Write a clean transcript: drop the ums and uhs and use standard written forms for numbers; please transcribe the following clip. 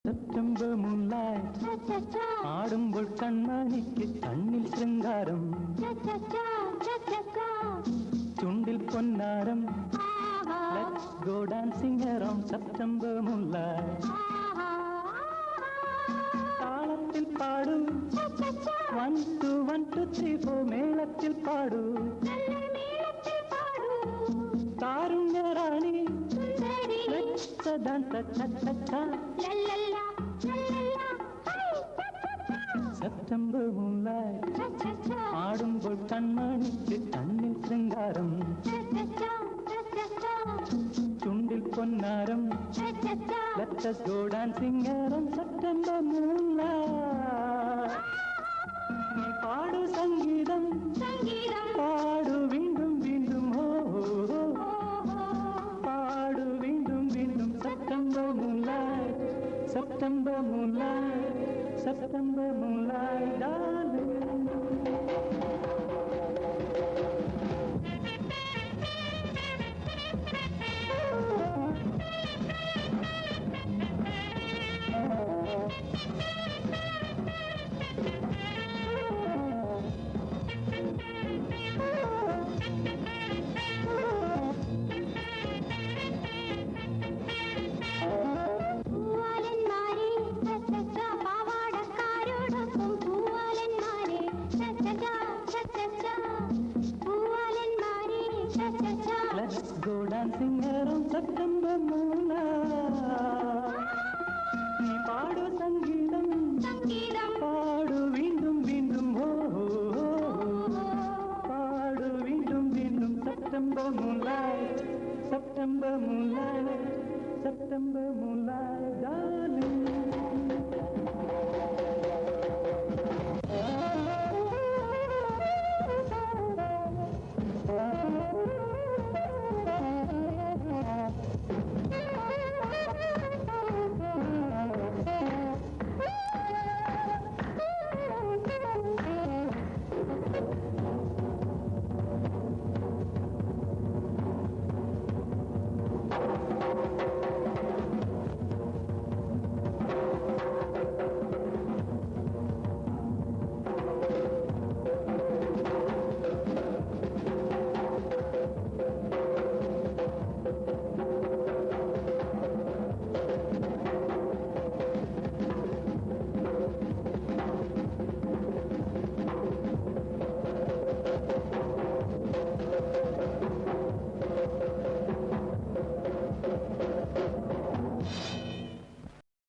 September moonlight ആടുമ്പോൾ കൺമണിക്ക് കണ്ണിൽ ശൃംഗാരം ചുണ്ടിൽ പൊന്നാരം let's go dancing around September moonlight താളത്തിൽ പാടൂ 1 2 1 2 3 4 മേളത്തിൽ പാടൂ താരുണ്യറാണി സെപ്റ്റംബർ മൂൺലൈറ്റ് ആടുമ്പോൾ കൺമണിക്ക് കണ്ണിൽ ശൃംഗാരം ചുണ്ടിൽ പൊന്നാരം Let us go dancing around September moonlight. നീ പാടു സംഗീതം പാടു വീണ്ടും വീണ്ടും പാടു വീണ്ടും വീണ്ടും September moonlight September moonlight September moonlight darling. Let's go dancing around September moonlight. നീ പാടു സംഗീതം പാടു വീണ്ടും വീണ്ടും പാടു വീണ്ടും വീണ്ടും September moonlight September moonlight September